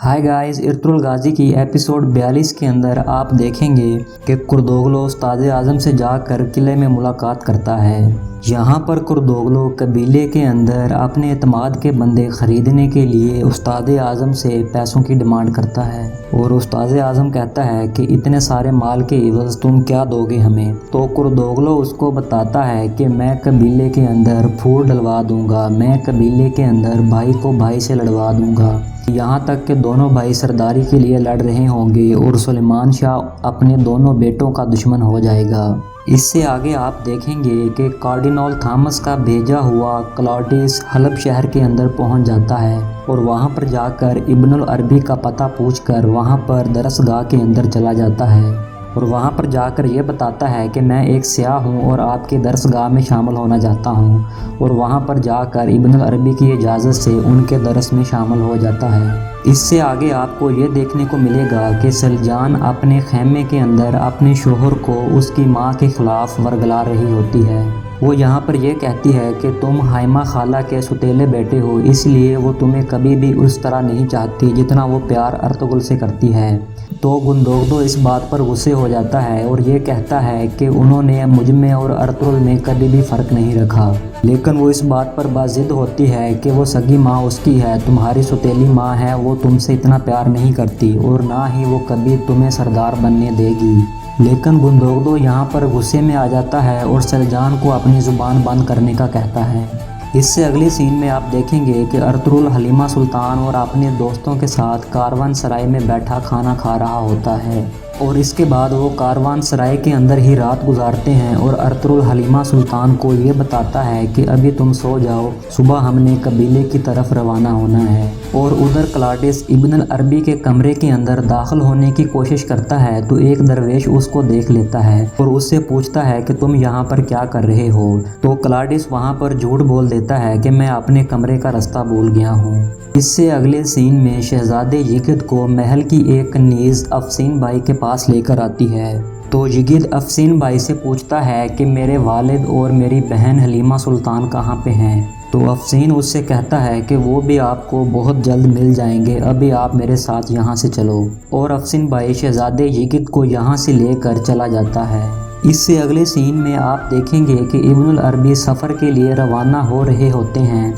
Hi guys, इरतुल गाजी की episode 42 के अंदर आप देखेंगे कि कुर्दोगलो उस्ताद आज़म से जाकर किले में मुलाकात करता है। यहाँ पर कुर्दोगलो कबीले के अंदर अपने एतमाद के बंदे ख़रीदने के लिए उस्ताद आज़म से पैसों की डिमांड करता है और उस्ताद आज़म कहता है कि इतने सारे माल के इवज़ तुम क्या दोगे हमें। तो कुर्दोगलो उसको बताता है कि मैं कबीले के अंदर फूट डलवा दूंगा, मैं कबीले के अंदर भाई को भाई से लड़वा दूंगा, यहाँ तक कि दोनों भाई सरदारी के लिए लड़ रहे होंगे और सुलेमान शाह अपने दोनों बेटों का दुश्मन हो जाएगा। इससे आगे आप देखेंगे कि कार्डिनल थॉमस का भेजा हुआ क्लॉडियस हलब शहर के अंदर पहुंच जाता है और वहां पर जाकर इब्नुल अरबी का पता पूछकर वहां पर दरसगाह के अंदर चला जाता है और वहां पर जाकर ये बताता है कि मैं एक सियाह हूं और आपके दरसगाह में शामिल होना चाहता हूं और वहां पर जाकर इब्नुल अरबी की इजाज़त से उनके दरस में शामिल हो जाता है। इससे आगे आपको ये देखने को मिलेगा कि सलजान अपने खेमे के अंदर अपने शोहर को उसकी माँ के ख़िलाफ़ वरगला रही होती है। वो यहाँ पर यह कहती है कि तुम हाइमा खाला के सुतेले बेटे हो, इसलिए वो तुम्हें कभी भी उस तरह नहीं चाहती जितना वो प्यार अर्तुगरुल से करती है। तो गुंदोगदो इस बात पर गुस्से हो जाता है और ये कहता है कि उन्होंने मुझ में और अर्तुगरुल में कभी भी फ़र्क नहीं रखा, लेकिन वो इस बात पर बाज़िद होती है कि वो सगी माँ उसकी है, तुम्हारी सुतेली माँ है, वो तुमसे इतना प्यार नहीं करती और ना ही वो कभी तुम्हें सरदार बनने देगी। लेकिन गुंदोगदो यहाँ पर गुस्से में आ जाता है और सलजान को अपनी ज़ुबान बंद करने का कहता है। इससे अगले सीन में आप देखेंगे कि अर्तुगरुल हलीमा सुल्तान और अपने दोस्तों के साथ कारवान सराय में बैठा खाना खा रहा होता है और इसके बाद वो कारवान सराय के अंदर ही रात गुजारते हैं और अर्तुगरुल हलीमा सुल्तान को ये बताता है कि अभी तुम सो जाओ, सुबह हमने कबीले की तरफ रवाना होना है। और उधर क्लॉडियस इब्नुल अरबी के कमरे के अंदर दाखिल होने की कोशिश करता है तो एक दरवेश उसको देख लेता है और उससे पूछता है कि तुम यहाँ पर क्या कर रहे हो। तो क्लॉडियस वहाँ पर झूठ बोल देता है कि मैं अपने कमरे का रास्ता भूल गया हूँ। इससे अगले सीन में शहजादे यिगिद को महल की एक नीज़ अफसीन भाई के पास लेकर आती है। तो यिगिद अफसीन भाई से पूछता है कि मेरे वालिद और मेरी बहन हलीमा सुल्तान कहाँ पे हैं। तो अफसीन उससे कहता है कि वो भी आपको बहुत जल्द मिल जाएंगे, अभी आप मेरे साथ यहाँ से चलो। और अफसीन भाई शहजादे यिगिद को यहाँ से लेकर चला जाता है। इससे अगले सीन में आप देखेंगे कि इब्नुल अरबी सफ़र के लिए रवाना हो रहे होते हैं।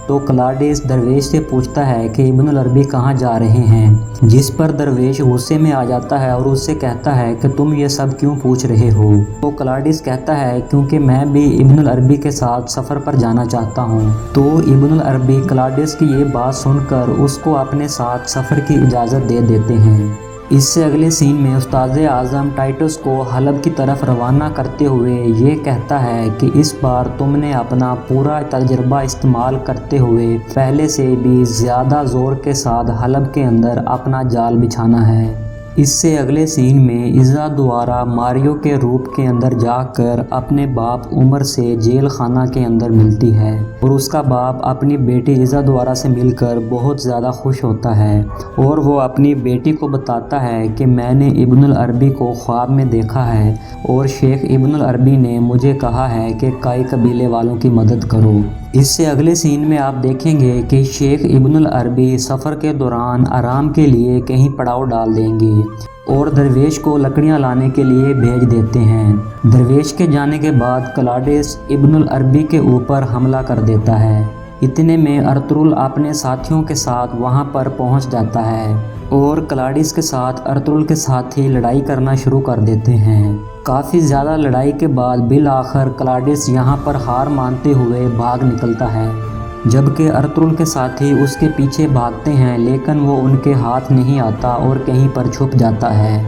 तो क्लॉडियस दरवेश से पूछता है कि इब्नुल अरबी कहाँ जा रहे हैं, जिस पर दरवेश गुस्से में आ जाता है और उससे कहता है कि तुम ये सब क्यों पूछ रहे हो। तो क्लॉडियस कहता है क्योंकि मैं भी इब्नुल अरबी के साथ सफ़र पर जाना चाहता हूँ। तो इब्नुल अरबी क्लॉडियस की ये बात सुनकर उसको अपने साथ सफ़र की इजाज़त दे देते हैं। इससे अगले सीन में उस्ताद आज़म टाइटस को हलब की तरफ रवाना करते हुए ये कहता है कि इस बार तुमने अपना पूरा तजर्बा इस्तेमाल करते हुए पहले से भी ज़्यादा ज़ोर के साथ हलब के अंदर अपना जाल बिछाना है। इससे अगले सीन में इज़ा द्वारा मारियो के रूप के अंदर जाकर अपने बाप उमर से जेल खाना के अंदर मिलती है और उसका बाप अपनी बेटी इज़ा द्वारा से मिलकर बहुत ज़्यादा खुश होता है और वो अपनी बेटी को बताता है कि मैंने इब्नुल अरबी को ख्वाब में देखा है और शेख इब्नुल अरबी ने मुझे कहा है कि कई कबीले वालों की मदद करो। इससे अगले सीन में आप देखेंगे कि शेख इब्नुल अरबी सफ़र के दौरान आराम के लिए कहीं पड़ाव डाल देंगे और दरवेश को लकड़ियां लाने के लिए भेज देते हैं। दरवेश के जाने के बाद क्लॉडियस इब्नुल अरबी के ऊपर हमला कर देता है। इतने में अर्तुगरुल अपने साथियों के साथ वहां पर पहुंच जाता है और क्लॉडियस के साथ अर्तुगरुल के साथी लड़ाई करना शुरू कर देते हैं। काफ़ी ज़्यादा लड़ाई के बाद बिल आखिर क्लॉडियस यहाँ पर हार मानते हुए भाग निकलता है, जबकि अर्तुगरुल के साथी उसके पीछे भागते हैं लेकिन वो उनके हाथ नहीं आता और कहीं पर छुप जाता है।